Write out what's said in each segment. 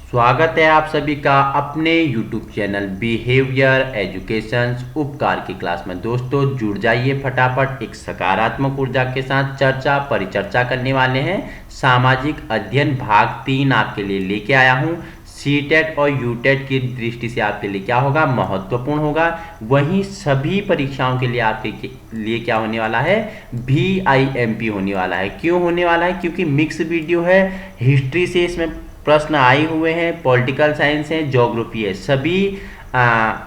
स्वागत है आप सभी का अपने YouTube चैनल बिहेवियर एजुकेशंस उपकार की क्लास में। दोस्तों जुड़ जाइए फटाफट। एक सकारात्मक ऊर्जा के साथ चर्चा परिचर्चा करने वाले हैं। सामाजिक अध्ययन भाग 3 आपके लिए लेके आया हूं। सीटेट और यूटेट की दृष्टि से आपके लिए क्या होगा, महत्वपूर्ण होगा। वहीं सभी परीक्षाओं के लिए आपके लिए क्या होने वाला है, VIMP होने वाला है। क्यों होने वाला है? क्योंकि मिक्स वीडियो है। हिस्ट्री से इसमें प्रश्न आए हुए हैं, पॉलिटिकल साइंस है, ज्योग्राफी है, सभी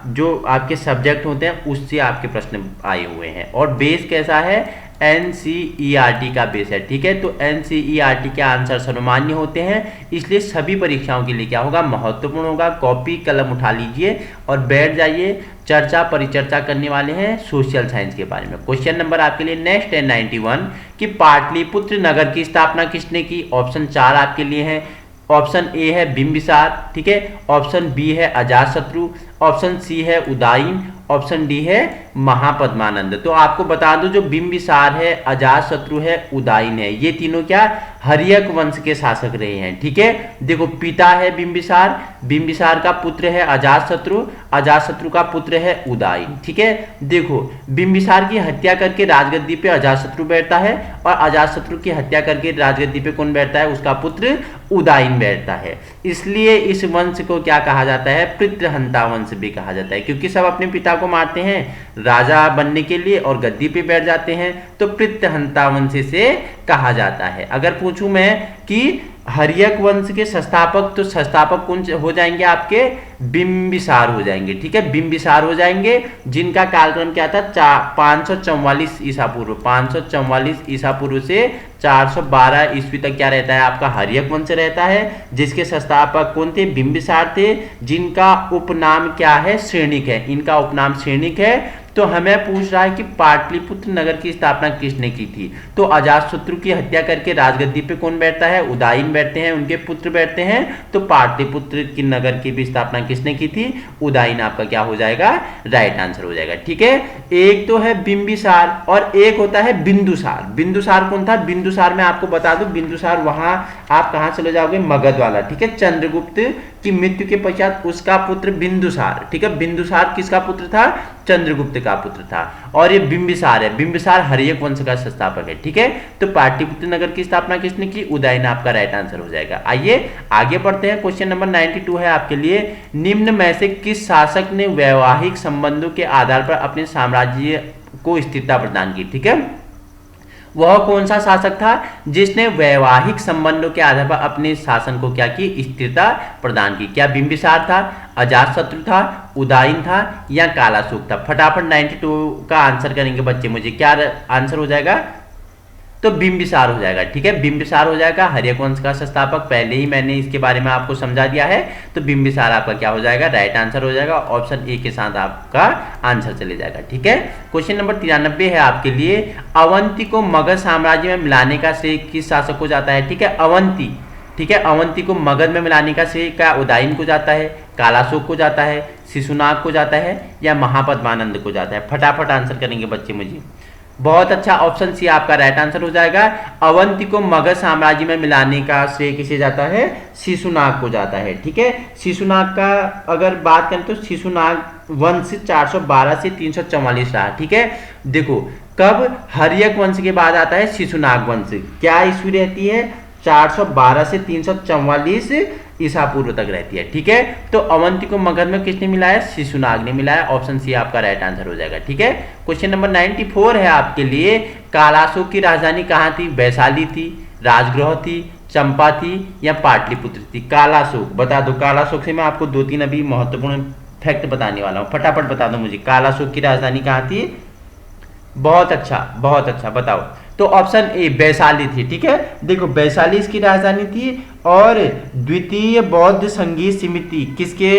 जो आपके सब्जेक्ट होते हैं उससे आपके प्रश्न आए हुए हैं। और बेस कैसा है, NCERT का बेस है। ठीक है, तो NCERT के आंसर सर्वमान्य होते हैं, इसलिए सभी परीक्षाओं के लिए क्या होगा, महत्वपूर्ण होगा। कॉपी कलम उठा लीजिए और बैठ जाइए। चर्चा परिचर्चा करने वाले हैं सोशल साइंस के बारे में। क्वेश्चन नंबर आपके लिए नेक्स्ट है 91 कि पाटलिपुत्र नगर की स्थापना किसने की। ऑप्शन 4 आपके लिए है। ऑप्शन ए है बिंबिसार, ठीक है। ऑप्शन बी है अजातशत्रु। ऑप्शन सी है उदयन। ऑप्शन डी है महापद्मानंद। तो आपको बता दूं, जो बिंबिसार है, अजातशत्रु है, उदयन है, ये तीनों क्या हर्यक वंश के शासक रहे हैं। ठीक है, देखो पिता है बिंबिसार, बिंबिसार का पुत्र है अजातशत्रु, अजातशत्रु का पुत्र है उदयन। ठीक है, देखो बिंबिसार की हत्या करके राजगद्दी पे अजातशत्रु बैठता है और अजातशत्रु की हत्या करके राजगद्दी पे कौन बैठता है, उसका पुत्र उदयन बैठता है। इसलिए इस वंश को क्या कहा जाता है, पितृहंता वंश भी कहा जाता है, क्योंकि सब अपने पिता को मारते हैं राजा बनने के लिए और गद्दी पे बैठ जाते हैं, तो पितृहंता वंश से कहा जाता है। अगर पूछूं मैं कि हर्यक वंश के संस्थापक, तो संस्थापक कौन हो जाएंगे, आपके बिंबिसार हो जाएंगे। ठीक है, बिंबिसार हो जाएंगे, जिनका कालक्रम क्या था, 544 ईसा पूर्व, 544 ईसा पूर्व से 412 ईस्वी तक क्या रहता है, आपका हर्यक वंश रहता है, जिसके संस्थापक कौन थे, बिंबिसार थे, जिनका उपनाम क्या है, श्रेणिक है। इनका उपनाम श्रेणिक है। तो हमें पूछ रहा है कि पाटलिपुत्र नगर की स्थापना किसने की थी, तो अजातशत्रु की हत्या करके राजगद्दी पे कौन बैठता है, उदयन बैठते हैं, उनके पुत्र बैठते हैं। तो पाटलिपुत्र की नगर की भी स्थापना किसने की थी, उदयन आपका क्या हो जाएगा, राइट आंसर हो जाएगा। ठीक है, एक तो है बिंबिसार और एक होता है बिंदुसार। बिंदुसार कौन था, बिंदुसार मैं आपको बता दूं, बिंदुसार वहां आप कहां चले जाओगे, मगध वाला। ठीक है, चंद्रगुप्त की मृत्यु के पश्चात उसका पुत्र बिंदुसार, ठीक है, बिंदुसार किसका पुत्र था, चंद्रगुप्त का पुत्र था। और ये बिंबिसार है, बिंबिसार हर्यक वंश का संस्थापक है। ठीक है, तो पाटलिपुत्र नगर की स्थापना किसने की, उदयन आपका राइट आंसर हो जाएगा। आइए आगे बढ़ते हैं। क्वेश्चन नंबर 92 है आपके लिए, निम्न में से किस शासक ने वैवाहिक संबंधों के आधार पर अपने साम्राज्य को स्थिरता प्रदान की। ठीक है, वह कौन सा शासक था जिसने वैवाहिक संबंधों के आधार पर अपने शासन को क्या की, स्थिरता प्रदान की। क्या बिंबिसार था, अजातशत्रु था, उदयन था या कालाशोक था। फटाफट 92 का आंसर करेंगे बच्चे मुझे, क्या आंसर हो जाएगा, तो बिंबिसार हो जाएगा। ठीक है, बिंबिसार हो जाएगा, हर्यक वंश का संस्थापक। पहले ही मैंने इसके बारे में आपको समझा दिया है, तो बिंबिसार आपका क्या हो जाएगा, राइट आंसर हो जाएगा। ऑप्शन ए के साथ आपका आंसर चले जाएगा। ठीक है, क्वेश्चन नंबर 93 है आपके लिए, अवंती को मगध साम्राज्य में मिलाने का श्रेय किस शासक को जाता है। ठीक है, अवंती, ठीक है, अवंती को मगध में मिलाने का श्रेय क्या उदयन को जाता है, कालाशोक को जाता है, शिशुनाग को जाता है या महापद्मानंद को जाता है। फटाफट आंसर करेंगे बच्चे मुझे। बहुत अच्छा, ऑप्शन सी आपका राइट आंसर हो जाएगा। अवंती को मगध साम्राज्य में मिलाने का श्रेय किसे जाता है, शिशुनाग को जाता है। ठीक है, शिशुनाग का अगर बात करें तो शिशुनाग वंश 412 से 344 रहा। ठीक है, देखो कब हर्यक वंश के बाद आता है शिशुनाग वंश, क्या ईस्वी रहती है, 412 से 344 ईसा पूर्व तक रहती है। ठीक है, तो अवंती को मगध में किसने मिलाया, शिशुनाग ने मिलाया। ऑप्शन सी आपका राइट आंसर हो जाएगा। ठीक है, क्वेश्चन नंबर 94 है आपके लिए, कालाशोक की राजधानी कहाँ थी, वैशाली थी, राजगृह थी, चंपा थी या पाटलिपुत्र थी। कालाशोक बता दो, कालाशोक से मैं आपको 2-3 अभी महत्वपूर्ण फैक्ट बताने वाला हूँ, फटाफट बता दो मुझे, कालाशोक की राजधानी कहाँ थी। बहुत अच्छा, बहुत अच्छा, बताओ। तो ऑप्शन ए वैशाली थी। ठीक है, देखो वैशाली इसकी राजधानी थी और द्वितीय बौद्ध संगीत समिति किसके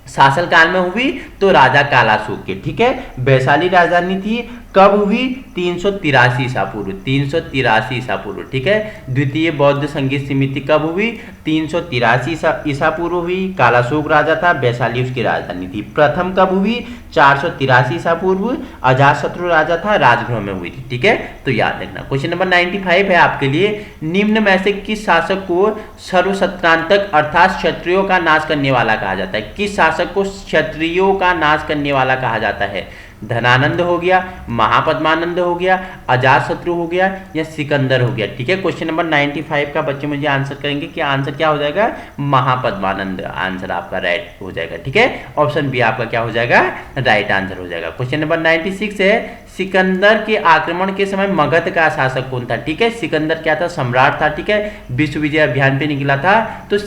शासनकाल में हुई, तो राजा कालाशोक के। ठीक है, वैशाली राजधानी थी, कब हुई? 383 ईसा पूर्व, 383 ईसा पूर्व, ठीक है। द्वितीय बौद्ध संगीत समिति कब हुई? 383 ईसा पूर्व हुई। कालाशोक राजा था, वैशाली उसकी राजधानी थी। प्रथम कब हुई? 483 ईसा पूर्व, अजातशत्रु राजा था, राजगृह में हुई थी, ठीक है। तो याद रखना। क्वेश्चन नंबर 95 है आपके लिए, निम्न में से किस शासक को सर्वसत्रांतक अर्थात क्षत्रियों का नाश करने वाला कहा जाता है? किस शासक को क्षत्रियों का नाश करने वाला कहा जाता है? धनानंद हो गया, महापद्मानंद हो गया, अजातशत्रु हो गया, या सिकंदर हो गया, ठीक है। क्वेश्चन नंबर 95 का बच्चे मुझे आंसर करेंगे कि आंसर क्या हो जाएगा? महापद्मानंद आंसर आपका राइट हो जाएगा, ठीक है। ऑप्शन बी आपका क्या हो जाएगा? राइट आंसर हो जाएगा। क्वेश्चन नंबर 96 है, सिकंदर के आक्रमण के समय मगध का शासक कौन था? ठीक है, सिकंदर क्या था? सम्राट था, ठीक है। विश्व विजय अभियान पे निकला था। तो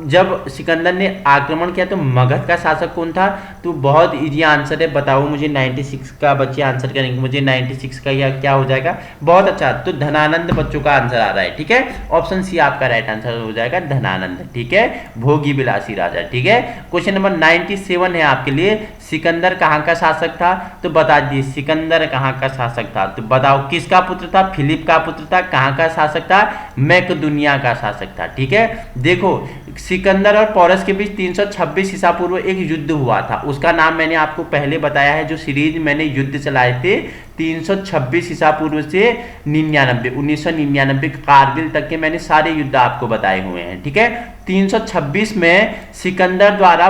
जब सिकंदर ने आक्रमण किया तो मगध का शासक कौन था? तो बहुत इजी आंसर है, बताओ मुझे। 96 का बच्चे आंसर करेंगे मुझे, 96 का यह क्या हो जाएगा? बहुत अच्छा, तो धनानंद बच्चों का आंसर आ रहा है, ठीक है। ऑप्शन सी आपका राइट आंसर हो जाएगा, धनानंद, ठीक है। भोगी विलासी राजा, ठीक है। क्वेश्चन नंबर 97 है आपके लिए, सिकंदर कहाँ का शासक था? तो बता दीजिए, सिकंदर कहाँ का शासक था? तो बताओ किसका पुत्र था? फिलिप का पुत्र था। कहाँ का शासक था? मैकेडोनिया का शासक था, ठीक है। देखो, सिकंदर और पोरस के बीच 326 ईसा पूर्व एक युद्ध हुआ था, उसका नाम मैंने आपको पहले बताया है। जो सीरीज मैंने युद्ध चलाए थे 326 ईसा पूर्व से 1999 कारगिल तक के मैंने सारे युद्ध आपको बताए हुए हैं, ठीक है। 326 में सिकंदर द्वारा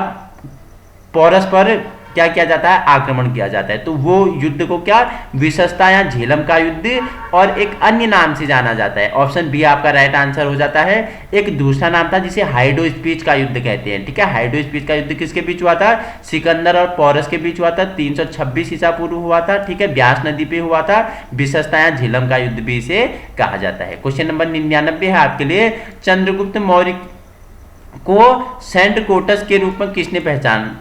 पोरस पर क्या किया जाता है? आक्रमण किया जाता है। तो वो युद्ध को क्या विशस्ता या झेलम का युद्ध और एक अन्य नाम से जाना जाता है। ऑप्शन बी आपका राइट आंसर हो जाता है। एक दूसरा नाम था जिसे हाइडो स्पीच का युद्ध कहते हैं, ठीक है। हाइडो स्पीच का युद्ध किसके बीच हुआ था? सिकंदर और पोरस के बीच हुआ था, 326 ईसा पूर्व हुआ था, ठीक है। ब्यास नदी पे हुआ था। विशस्ता या झेलम का युद्ध भी इसे कहा जाता है। क्वेश्चन नंबर 99 है आपके लिए, चंद्रगुप्त मौर्य को सेंट कोटस के रूप में किसने पहचान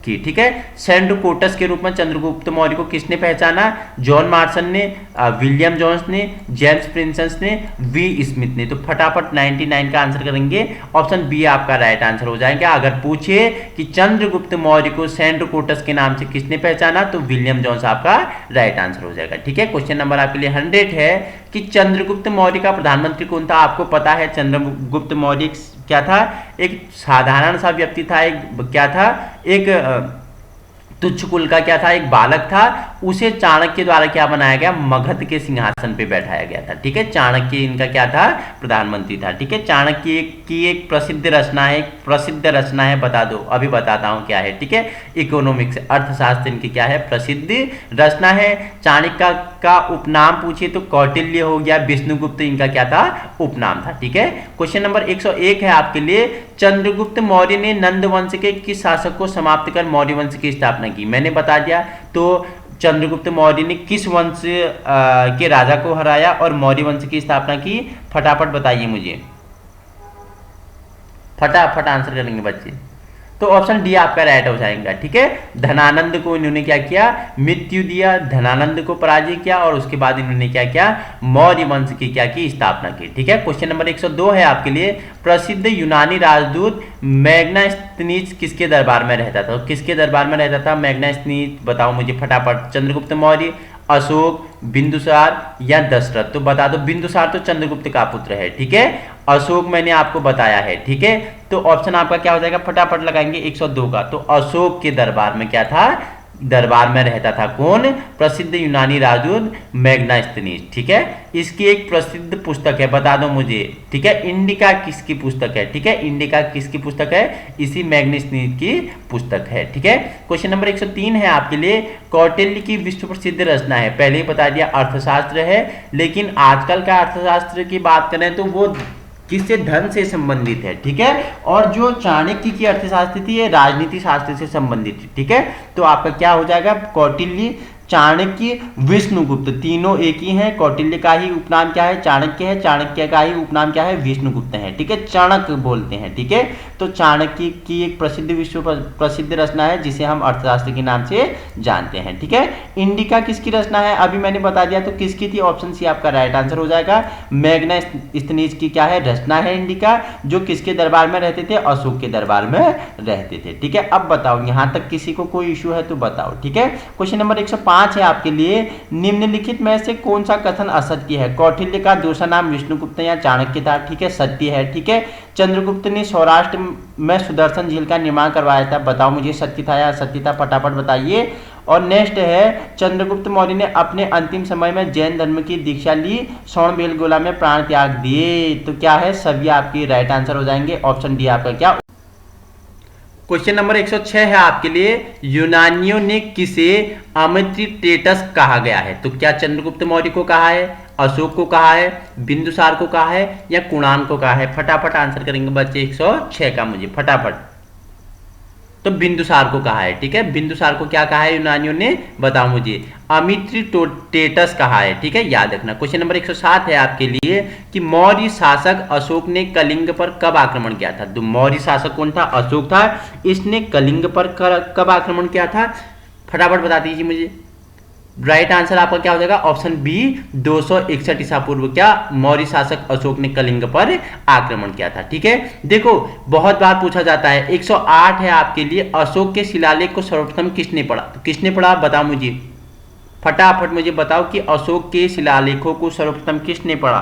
की? ठीक है, सेंट कोटस के रूप में चंद्रगुप्त मौर्य को किसने पहचाना? जॉन मार्सन ने, विलियम जोन्स ने, जेम्स प्रिंसेस ने, वी स्मिथ ने। तो फटाफट 99 का आंसर करेंगे। ऑप्शन बी आपका राइट आंसर हो जाएगा। अगर पूछे कि चंद्रगुप्त मौर्य को सेंट कोटस के नाम से किसने पहचाना, तो विलियम जोन्स आपका राइट आंसर हो जाएगा, ठीक है। क्वेश्चन नंबर आपके लिए 100 है कि चंद्रगुप्त मौर्य का प्रधानमंत्री कौन था? आपको पता है चंद्रगुप्त मौर्य क्या था? एक साधारण सा व्यक्ति था, एक क्या था? एक तुच्छ कुल का क्या था? एक बालक था। उसे चाणक्य द्वारा क्या बनाया गया? मगध के सिंहासन पे बैठाया गया था, ठीक है। चाणक्य इनका क्या था? प्रधानमंत्री था, ठीक है। चाणक्य की एक प्रसिद्ध रचना है, बता दो, अभी बताता हूं क्या है, ठीक है। इकोनॉमिक्स, अर्थशास्त्र इनकी क्या है? प्रसिद्ध रचना है। चाणक्य का उपनाम पूछिए तो कौटिल्य हो गया। विष्णुगुप्त इनका क्या था? उपनाम था, ठीक है। क्वेश्चन नंबर 101 है आपके लिए, चंद्रगुप्त मौर्य ने नंद वंश के किस शासक को समाप्त कर मौर्य वंश की स्थापना की? मैंने बता दिया। तो चंद्रगुप्त मौर्य ने किस वंश के राजा को हराया और मौर्य वंश की स्थापना की? फटाफट बताइए मुझे, फटाफट आंसर करेंगे बच्चे। तो ऑप्शन डी आपका राइट हो जाएगा, ठीक है। धनानंद को इन्होंने क्या किया? मृत्यु दिया, धनानंद को पराजय किया और उसके बाद इन्होंने क्या किया? मौर्य वंश की क्या की? स्थापना की, ठीक है। क्वेश्चन नंबर 102 है आपके लिए, प्रसिद्ध यूनानी राजदूत मैग्नास्तीनिस किसके दरबार में रहता था? किसके दरबार में रहता था मैग्नास्तीनिस? बताओ मुझे फटाफट। चंद्रगुप्त मौर्य, अशोक, बिंदुसार या दशरथ? तो बता दो, बिंदुसार तो चंद्रगुप्त का पुत्र है, ठीक है। अशोक मैंने आपको बताया है, ठीक है। तो ऑप्शन आपका क्या हो जाएगा? फटाफट लगाएंगे 102 का। तो अशोक के दरबार में क्या था? दरबार में रहता था कौन? प्रसिद्ध यूनानी राजदूत मैग्नास्तीनिस, ठीक है। इसकी एक प्रसिद्ध पुस्तक है, बता दो मुझे, ठीक है। इंडिका किसकी पुस्तक है? ठीक है, इंडिका किसकी पुस्तक है? इसी मैग्नास्तीनिस की पुस्तक है, ठीक है। क्वेश्चन नंबर 103 है आपके लिए, कौटिल्य की विश्व प्रसिद्ध रचना है, पहले ही बता दिया अर्थशास्त्र है, लेकिन आजकल का अर्थशास्त्र की बात करें तो वो किससे? धन से संबंधित है, ठीक है। और जो चाणक्य की अर्थशास्त्र थी ये राजनीति शास्त्र से संबंधित थी, ठीक है। तो आपका क्या हो जाएगा? कौटिल्य, चाणक्य, विष्णुगुप्त, तीनों एक ही हैं। कौटिल्य का ही उपनाम क्या है? चाणक्य है। चाणक्य का ही उपनाम क्या है? विष्णुगुप्त है, ठीक है। चाणक्य बोलते हैं, ठीक है। तो चाणक्य की एक विश्व प्रसिद्ध रचना है जिसे हम अर्थशास्त्र के नाम से जानते हैं, ठीक है। इंडिका किसकी रचना है? अभी मैंने बता दिया। तो किसकी थी? ऑप्शन सी आपका राइट आंसर हो जाएगा। मैग्नास्तीनिस की क्या है? रचना है इंडिका, जो किसके दरबार में रहते थे? अशोक के दरबार में रहते थे, ठीक है। अब बताओ, यहां तक किसी को कोई इश्यू है तो बताओ, ठीक है। क्वेश्चन नंबर 105 105 है आपके लिए, निम्नलिखित में से कौन सा कथन असत्य है? कौटिल्य का दूसरा नाम विष्णुगुप्त या चाणक्य था, ठीक है, सत्य है, ठीक है। चंद्रगुप्त ने सौराष्ट्र में सुदर्शन झील का निर्माण करवाया था, बताओ मुझे सत्य था या असत्य था, फटाफट बताइए। और नेक्स्ट है, चंद्रगुप्त मौर्य ने अपने अंतिम समय में जैन धर्म की दीक्षा ली, श्रवणबेलगोला में प्राण त्याग दिए। तो क्या है, सभी आपकी राइट आंसर हो जाएंगे, ऑप्शन डी आपका क्या। क्वेश्चन नंबर 106 है आपके लिए, यूनानियों ने किसे अमित्रिटेटस कहा गया है? तो क्या चंद्रगुप्त मौर्य को कहा है, अशोक को कहा है, बिंदुसार को कहा है या कुणान को कहा है? फटाफट आंसर करेंगे बच्चे 106 का मुझे फटाफट। तो बिंदुसार को कहा है, ठीक है। बिंदुसार को क्या कहा है यूनानियों ने, बताओ मुझे। अमित्रिटेटस कहा है, ठीक है, याद रखना। क्वेश्चन नंबर 107 है आपके लिए कि मौर्य शासक अशोक ने कलिंग पर कब आक्रमण किया था? तो मौर्य शासक कौन था? अशोक था। इसने कलिंग पर कब आक्रमण किया था? फटाफट बता दीजिए मुझे। राइट आंसर आपका क्या हो जाएगा, ऑप्शन बी 261 ईसा पूर्व क्या मौर्य शासक अशोक ने कलिंग पर आक्रमण किया था, ठीक है। देखो बहुत बार पूछा जाता है, 108 है आपके लिए, अशोक के शिलालेख को सर्वप्रथम किसने पढ़ा? तो किसने पढ़ा बताओ मुझे, फटाफट मुझे बताओ कि अशोक के शिलालेखों को सर्वप्रथम किसने पढ़ा?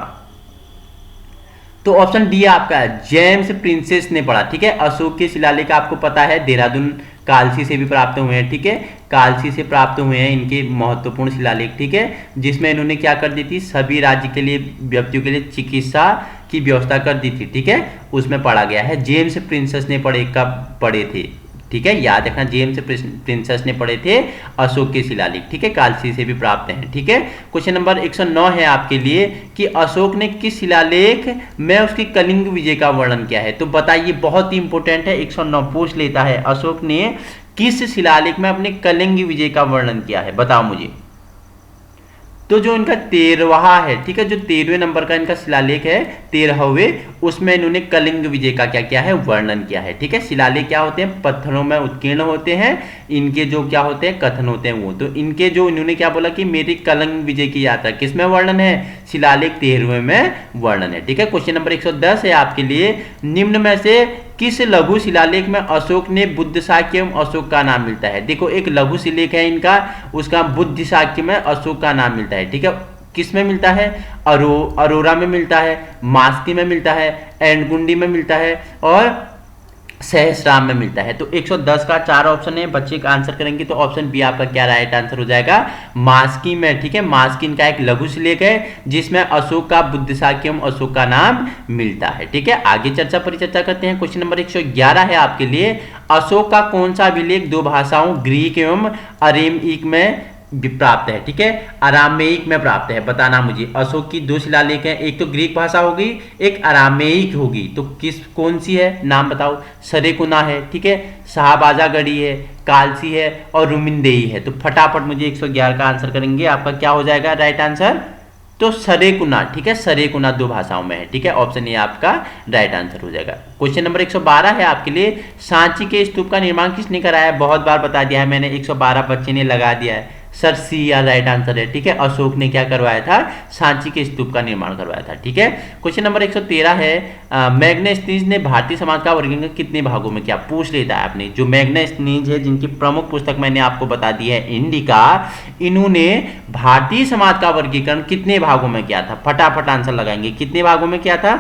तो ऑप्शन डी आपका है, जेम्स प्रिंसेस ने पढ़ा, ठीक है। अशोक के शिलालेख आपको पता है देहरादून कालसी से भी प्राप्त हुए हैं, ठीक है, कालसी से प्राप्त हुए हैं इनके महत्वपूर्ण शिलालेख, ठीक है, जिसमें इन्होंने क्या कर दी थी, सभी राज्य के लिए व्यक्तियों के लिए चिकित्सा की व्यवस्था कर दी थी, ठीक है, उसमें पढ़ा गया है। जेम्स प्रिंसेस ने पढ़े थे, ठीक है, याद रखना, जेम्स प्रिंसेस ने पढ़े थे अशोक के शिलालेख, ठीक है, कालसी से भी प्राप्त हैं, ठीक है। क्वेश्चन नंबर 109 है आपके लिए कि अशोक ने किस शिलालेख में उसकी कलिंग विजय का वर्णन किया है? तो बताइए, बहुत ही इंपॉर्टेंट है, 109 पूछ लेता है, अशोक ने किस शिलालेख में अपने कलिंग विजय का वर्णन किया है, बताओ मुझे। तो जो इनका 13वां है, ठीक है, जो 13वें नंबर का इनका शिलालेख है, 13वें, उसमें इन्होंने कलिंग विजय का क्या किया है, वर्णन किया है, ठीक है। शिलालेख क्या होते हैं, पत्थरों में उत्कीर्ण होते हैं, इनके जो क्या होते हैं, कथन होते हैं वो। तो इनके जो इन्होंने क्या बोला कि मेरी कलिंग विजय की यात्रा किसमें वर्णन है, शिलालेख 13वें में वर्णन है, ठीक है। क्वेश्चन नंबर 110 है आपके लिए, निम्न में से किस लघु शिलालेख में अशोक ने बुद्ध साक्य एवं अशोक का नाम मिलता है? देखो एक लघु शिलालेख है इनका, उसका बुद्ध साक्य में अशोक का नाम मिलता है, ठीक है। किस में मिलता है, अरोरा में मिलता है, मास्की में मिलता है, एंडगुंडी में मिलता है और सहस्राम में मिलता है। तो 110 का 4 ऑप्शन है, बच्चे का आंसर करेंगे तो ऑप्शन बी आपका क्या राइट आंसर हो जाएगा, मास्की में, ठीक है। मास्की इनका एक लघु शिलालेख है जिसमें अशोक का बुद्ध साक्य एवं अशोक का नाम मिलता है, ठीक है। आगे चर्चा परिचर्चा करते हैं। क्वेश्चन नंबर 111 है आपके लिए, अशोक का कौन सा अभिलेख 2 भाषाओं ग्रीक एवं अरेमिक में प्राप्त है, ठीक है, अरामेइक में प्राप्त है, बताना मुझे। अशोक की 2 शिलालेख हैं, एक तो ग्रीक भाषा होगी, एक अरामेइक होगी, तो कौन सी है, नाम बताओ। सरेकुना है, ठीक है, शाहबाजागढ़ी है, कालसी है और रुमिनदेई है। तो फटाफट मुझे 111 का आंसर करेंगे, आपका क्या हो जाएगा राइट आंसर, तो सरेकुना, ठीक है, सरेकुना 2 भाषाओं में है, ठीक है, ऑप्शन ए आपका राइट आंसर हो जाएगा। क्वेश्चन नंबर 112 है आपके लिए, सांची के स्तूप का निर्माण किसने कराया है? बहुत बार बता दिया है मैंने, 112 बच्चे ने लगा दिया है, सर सी या राइट आंसर है, ठीक है। अशोक ने क्या करवाया था, सांची के स्तूप का निर्माण करवाया था, ठीक है। क्वेश्चन नंबर 113 है, मैग्नेस्नीज ने भारतीय समाज का वर्गीकरण कितने भागों में किया? पूछ लेता है आपने। जो मैग्नेस्नीज है, जिनकी प्रमुख पुस्तक मैंने आपको बता दी है इंडिका, इन्होंने भारतीय समाज का वर्गीकरण कितने भागों में किया था? फटाफट आंसर लगाएंगे, कितने भागों में किया था?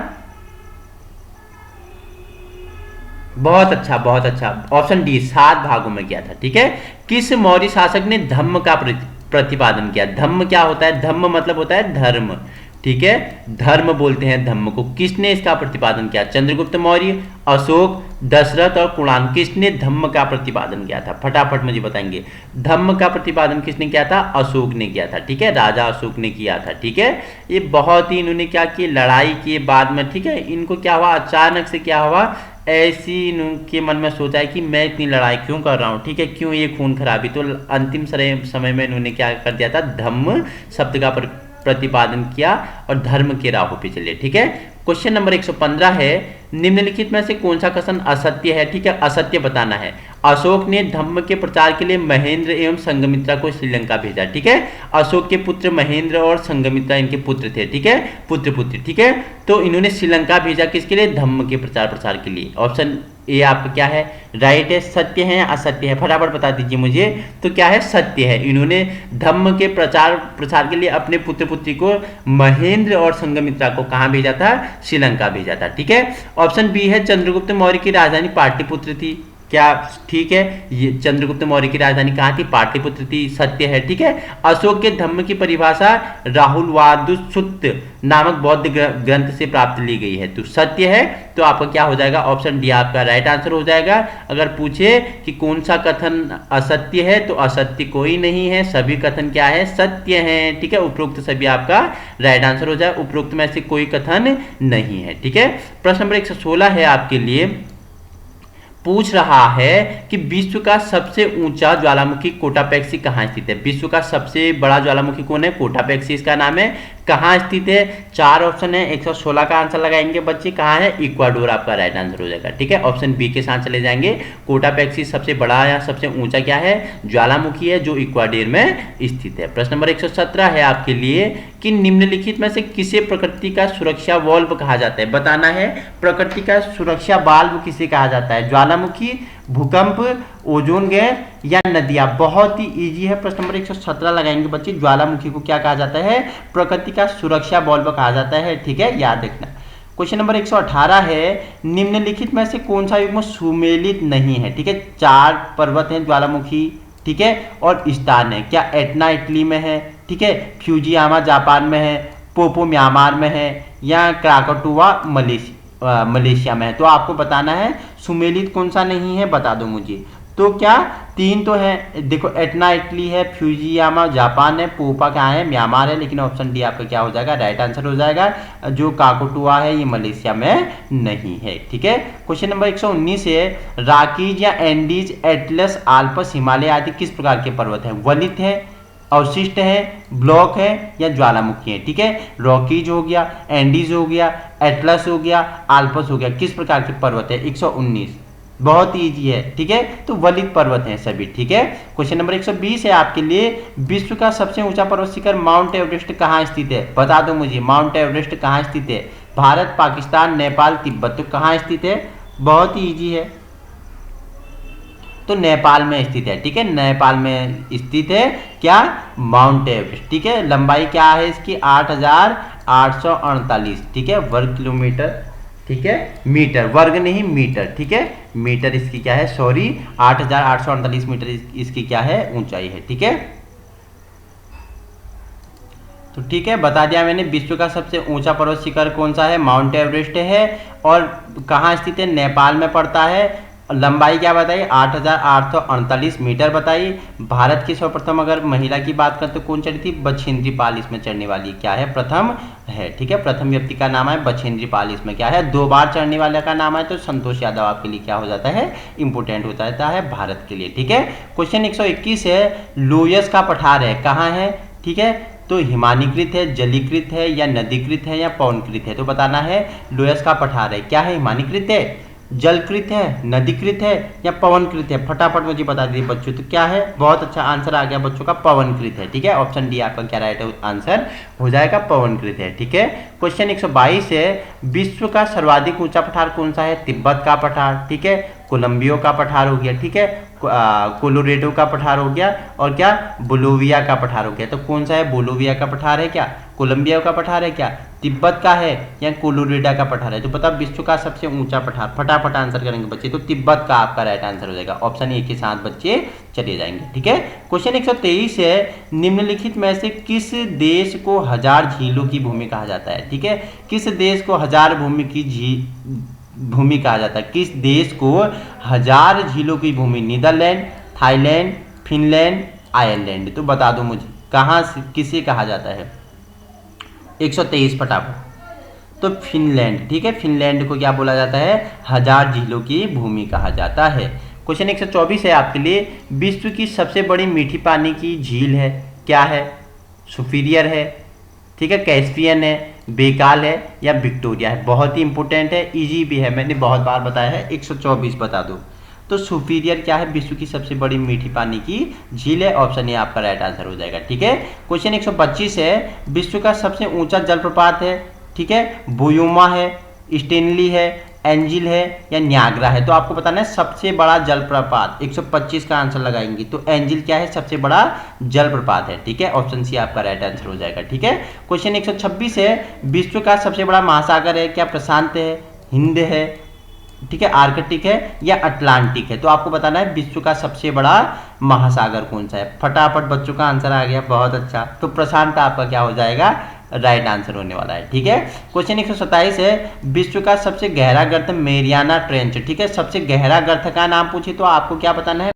बहुत अच्छा, बहुत अच्छा, ऑप्शन डी 7 भागों में किया था, ठीक है। किस मौर्य शासक ने धम्म का प्रतिपादन किया? धम्म क्या होता है, धम्म मतलब होता है धर्म, ठीक है, धर्म बोलते हैं धम्म को। किसने इसका प्रतिपादन किया? चंद्रगुप्त मौर्य, अशोक, दशरथ और कुणान। किसने धम्म का प्रतिपादन किया था? फटाफट मुझे बताएंगे। धम्म का प्रतिपादन किसने किया था? अशोक ने किया था, ठीक है, राजा अशोक ने किया था, ठीक है। ये बहुत ही इन्होंने क्या किया, लड़ाई के बाद में, ठीक है, इनको क्या हुआ, अचानक से क्या हुआ, ऐसी इनके मन में सोचा है कि मैं इतनी लड़ाई क्यों कर रहा हूँ, ठीक है, क्यों ये खून खराबी। तो अंतिम समय में इन्होंने क्या कर दिया था, धम्म शब्द का प्रतिपादन किया और धर्म के राह पे चले, ठीक है। क्वेश्चन नंबर 115 है, निम्नलिखित में से कौन सा कथन असत्य है, ठीक है, असत्य बताना है। अशोक ने धम्म के प्रचार के लिए महेंद्र एवं संघमित्रा को श्रीलंका भेजा। ठीक है, अशोक के पुत्र महेंद्र और संघमित्रा इनके पुत्र थे। ठीक है, पुत्र पुत्री। ठीक है, तो इन्होंने श्रीलंका भेजा किसके लिए? धम्म के प्रचार प्रसार के लिए। ऑप्शन ए आपका क्या है? राइट है। सत्य है या असत्य है? फटाफट बता दीजिए मुझे। तो क्या है? सत्य है। इन्होंने धम्म के प्रचार प्रसार के लिए अपने पुत्र पुत्री को महेंद्र और संघमित्रा को कहाँ भेजा था? श्रीलंका भेजा था। ठीक है, ऑप्शन बी है चंद्रगुप्त मौर्य की राजधानी पाटलिपुत्र थी। क्या ठीक है? ये चंद्रगुप्त मौर्य की राजधानी कहाँ थी? पाटलिपुत्र थी। सत्य है। ठीक है, अशोक के धम्म की परिभाषा राहुलवादुसुत्त नामक बौद्ध ग्रंथ से प्राप्त ली गई है। तो सत्य है, तो आपका क्या हो जाएगा? ऑप्शन डी आपका राइट आंसर हो जाएगा। अगर पूछे कि कौन सा कथन असत्य है, तो असत्य कोई नहीं है, सभी कथन क्या है? सत्य है। ठीक है, उपरोक्त सभी आपका राइट आंसर हो जाए। उपरोक्त में से कोई कथन नहीं है। ठीक है, प्रश्न नंबर 116 है आपके लिए, पूछ रहा है कि विश्व का सबसे ऊंचा ज्वालामुखी कोटापेक्सी कहाँ स्थित है? विश्व का सबसे बड़ा ज्वालामुखी कौन है? कोटापेक्सी इसका नाम है। कहाँ स्थित है? 4 ऑप्शन है, 116 का आंसर लगाएंगे बच्चे। कहाँ है? इक्वाडोर आपका राइट आंसर हो जाएगा। ठीक है, ऑप्शन बी के साथ चले जाएंगे। कोटापेक्सी सबसे बड़ा या सबसे ऊंचा क्या है? ज्वालामुखी है, जो इक्वाडोर में स्थित है। प्रश्न नंबर 117 है आपके लिए कि निम्नलिखित में से किसे प्रकृति का सुरक्षा वाल्व कहा जाता है? बताना है, प्रकृति का सुरक्षा वाल्व किसे कहा जाता है? ज्वालामुखी, भूकंप, ओजोन गैस या नदियां? बहुत ही इजी है। प्रश्न नंबर 117 लगाएंगे बच्चे। ज्वालामुखी को क्या कहा जाता है? प्रकृति का सुरक्षा वाल्व कहा जाता है। ठीक है, याद रखना। क्वेश्चन नंबर 118 है, निम्नलिखित में से कौन सा युग्म सुमेलित नहीं है? ठीक है, 4 पर्वत हैं ज्वालामुखी। ठीक है, और स्थान है। क्या एटना इटली में है? ठीक है, फ्यूजियामा जापान में है, पोपो म्यांमार में है या क्राकटुआ मलेशिया में है? तो आपको बताना है सुमेलित कौन सा नहीं है, बता दो मुझे। तो क्या 3 तो है, देखो एटना इटली है, फ्यूजियामा जापान है, पोपा कहाँ है? म्यांमार है। लेकिन ऑप्शन डी आपका क्या हो जाएगा? राइट आंसर हो जाएगा। जो काकोटुआ है ये मलेशिया में नहीं है। ठीक है, क्वेश्चन नंबर 119 है, रॉकीज या एंडीज, एटलस, आल्पस, हिमालय आदि किस प्रकार के पर्वत हैं? वलित है, अवशिष्ट है, ब्लॉक है या ज्वालामुखी है? ठीक है, रॉकीज हो गया, एंडीज हो गया, एटलस हो गया, आल्पस हो गया। किस प्रकार के पर्वत है? 119, बहुत इजी है। ठीक है, तो वलित पर्वत हैं सभी। ठीक है, क्वेश्चन नंबर 120 है आपके लिए, विश्व का सबसे ऊंचा पर्वत शिखर माउंट एवरेस्ट कहाँ स्थित है? बता दो मुझे, माउंट एवरेस्ट कहाँ स्थित है? भारत, पाकिस्तान, नेपाल, तिब्बत? तो कहाँ स्थित है? बहुत ही इजी है, तो नेपाल में स्थित है। ठीक है, नेपाल में स्थित है क्या? Mount Everest. ठीक है, लंबाई क्या है इसकी? 8,848। ठीक है, वर्ग किलोमीटर। ठीक है, मीटर, वर्ग नहीं मीटर। ठीक है, मीटर इसकी क्या है? सॉरी, 8,848 मीटर इसकी क्या है? ऊंचाई है। ठीक है, तो ठीक है, बता दिया मैंने। विश्व का सबसे ऊंचा पर्वत शिखर कौन सा है? माउंट एवरेस्ट है। और कहाँ स्थित है? नेपाल में पड़ता है। लंबाई क्या बताई? 8,848 मीटर बताई। भारत की सर्वप्रथम अगर महिला की बात करें तो कौन चढ़ी थी? बछेंद्री पाल इसमें चढ़ने वाली क्या है? प्रथम है। ठीक है, प्रथम व्यक्ति का नाम है बछेंद्री पाल। इसमें क्या है? 2 बार चढ़ने वाले का नाम है, तो संतोष यादव आपके लिए क्या हो जाता है? इंपोर्टेंट हो जाता है भारत के लिए। ठीक है, क्वेश्चन 121 है, लोयस का पठार है कहाँ है? ठीक है, तो हिमानीकृत है, जलीकृत है या नदीकृत है या पवनकृत है? तो बताना है लोयस का पठार है क्या है? हिमानीकृत है, जलकृत है, नदीकृत है या पवनकृत है? फटाफट मुझे बता दीजिए बच्चों। तो क्या है? बहुत अच्छा आंसर आ गया बच्चों का, पवनकृत है। ठीक है, ऑप्शन डी आपका क्या राइट आंसर हो जाएगा? पवनकृत है। ठीक है, क्वेश्चन 122 है, विश्व का सर्वाधिक ऊंचा पठार कौन सा है? तिब्बत का पठार। ठीक है, कोलंबियो का पठार हो गया। ठीक है, कोलोरेडो का पठार हो गया, और क्या? बोलिविया का पठार हो गया। तो कौन सा है? बोलिविया का पठार है क्या? कोलंबिया का पठार है क्या? तिब्बत का है या कोलोरेडो का पठार है? तो पता विश्व का सबसे ऊंचा पठार, फटाफट आंसर करेंगे बच्चे। तो तिब्बत का आपका राइट आंसर हो जाएगा। ऑप्शन ए के साथ बच्चे चले जाएंगे। ठीक है, क्वेश्चन 123 है, निम्नलिखित में से किस देश को 1000 झीलों की भूमि कहा जाता है? ठीक है, किस देश को 1000 भूमि कहा जाता है? किस देश को 1000 झीलों की भूमि? Netherland, Thailand, Finland, Ireland? तो बता दो मुझे, कहाँ से किसे कहा जाता है? 123 फटाफट। तो फिनलैंड। ठीक है, फिनलैंड को क्या बोला जाता है? 1000 झीलों की भूमि कहा जाता है। क्वेश्चन 124 है आपके लिए, विश्व की सबसे बड़ी मीठी पानी की झील है क्या है? सुपीरियर है, ठीक है, कैस्पियन है, बेकाल है या विक्टोरिया है? बहुत ही इंपॉर्टेंट है, इजी भी है, मैंने बहुत बार बताया है। 124 बता दो। तो सुपीरियर क्या है, विश्व की सबसे बड़ी मीठी पानी की झील है। ऑप्शन ए आपका राइट आंसर हो जाएगा। ठीक है, क्वेश्चन 125 है, विश्व का सबसे ऊंचा जलप्रपात है, ठीक है, बुयुमा है, स्टेनली है, एंजिल है या न्यागरा है। तो आपको बताना है सबसे बड़ा जलप्रपात। 125 का आंसर लगाएंगे तो एंजिल क्या है, सबसे बड़ा जलप्रपात है। ठीक है, ऑप्शन सी आपका राइट आंसर हो जाएगा। ठीक है, क्वेश्चन 126 है, विश्व का सबसे बड़ा महासागर है, क्या प्रशांत है, हिंद है, ठीक है, आर्कटिक है या अटलांटिक है। तो आपको बताना है विश्व का सबसे बड़ा महासागर कौन सा है। फटाफट बच्चों का आंसर आ गया, बहुत अच्छा। तो प्रशांत आपका क्या हो जाएगा, राइट आंसर होने वाला है। ठीक है, क्वेश्चन 127 है, विश्व का सबसे गहरा गर्त मेरियाना ट्रेंच। ठीक है, सबसे गहरा गर्त का नाम पूछे तो आपको क्या बताना है,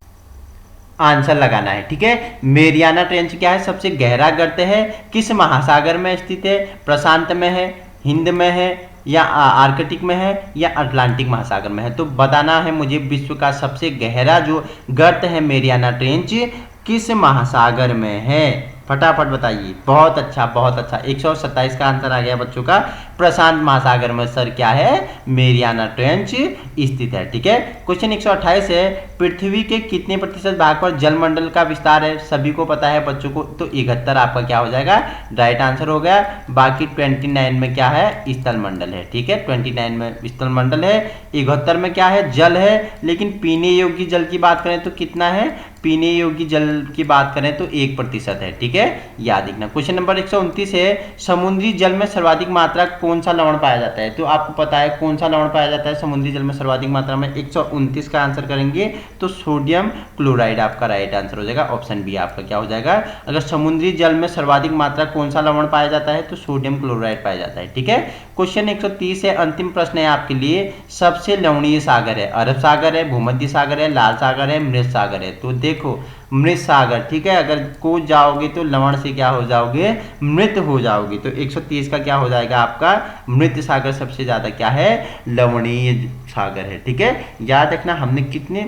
आंसर लगाना है। ठीक है, मेरियाना ट्रेंच क्या है, सबसे गहरा गर्त है, किस महासागर में स्थित है, प्रशांत में है, हिंद में है या आर्कटिक में है या अटलांटिक महासागर में है। तो बताना है मुझे विश्व का सबसे गहरा जो गर्त है मेरियाना ट्रेंच किस महासागर में है, फटाफट बताइए। बहुत अच्छा, बहुत अच्छा। 127 का आंसर आ गया बच्चों का, प्रशांत महासागर में सर क्या है, मेरियाना ट्रेंच स्थित है। ठीक है, क्वेश्चन 128 है, पृथ्वी के कितने प्रतिशत भाग पर जलमंडल का विस्तार है। सभी को पता है बच्चों को, तो 71 आपका क्या हो जाएगा, राइट आंसर हो गया। बाकी 29 में क्या है, स्थलमंडल है। ठीक है, 29 में स्थलमंडल है, 71 में क्या है, जल है। लेकिन पीने योग्य जल की बात करें तो कितना है, पीने योग्य जल की बात करें तो 1% है। ठीक है, याद रखना। क्वेश्चन नंबर 129 है, समुद्री जल में सर्वाधिक मात्रा कौन सा लवण पाया जाता है। तो आपको पता है कौन सा लवण पाया जाता है समुद्री जल में सर्वाधिक मात्रा में। 129 का आंसर करेंगे तो सोडियम क्लोराइड आपका राइट आंसर हो जाएगा। ऑप्शन बी आपका क्या हो जाएगा, अगर समुद्री जल में सर्वाधिक मात्रा कौन सा लवण पाया जाता है तो सोडियम क्लोराइड पाया जाता है। ठीक है, क्वेश्चन 130 है, अंतिम प्रश्न है आपके लिए, सबसे लवणीय सागर है, अरब सागर है, भूमध्य सागर है, लाल सागर है, मृत सागर है। तो देखो मृत सागर, ठीक है, अगर कूद जाओगे तो लवण से क्या हो जाओगे, मृत हो जाओगे। तो 130 का क्या हो जाएगा आपका, मृत सागर सबसे ज्यादा क्या है, लवणीय सागर है। ठीक है, याद रखना हमने कितने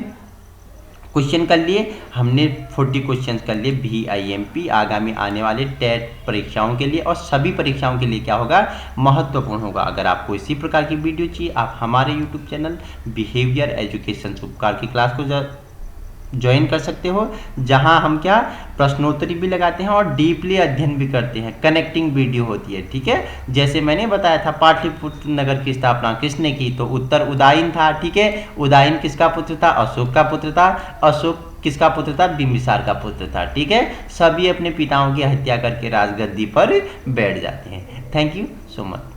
क्वेश्चन कर लिए, हमने 40 क्वेश्चंस कर लिए VIMP आगामी आने वाले टेट परीक्षाओं के लिए और सभी परीक्षाओं के लिए क्या होगा, महत्वपूर्ण होगा। अगर आपको इसी प्रकार की वीडियो चाहिए आप हमारे YouTube चैनल बिहेवियर एजुकेशन उपकार की क्लास को ज्वाइन कर सकते हो, जहां हम क्या प्रश्नोत्तरी भी लगाते हैं और डीपली अध्ययन भी करते हैं, कनेक्टिंग वीडियो होती है। ठीक है, जैसे मैंने बताया था पाटलिपुत्र नगर की स्थापना किसने की, तो उत्तर उदयन था। ठीक है, उदयन किसका पुत्र था, अशोक का पुत्र था। अशोक किसका पुत्र था, बिंबिसार का पुत्र था। ठीक है, सभी अपने पिताओं की हत्या करके राजगद्दी पर बैठ जाते हैं। Thank you so much.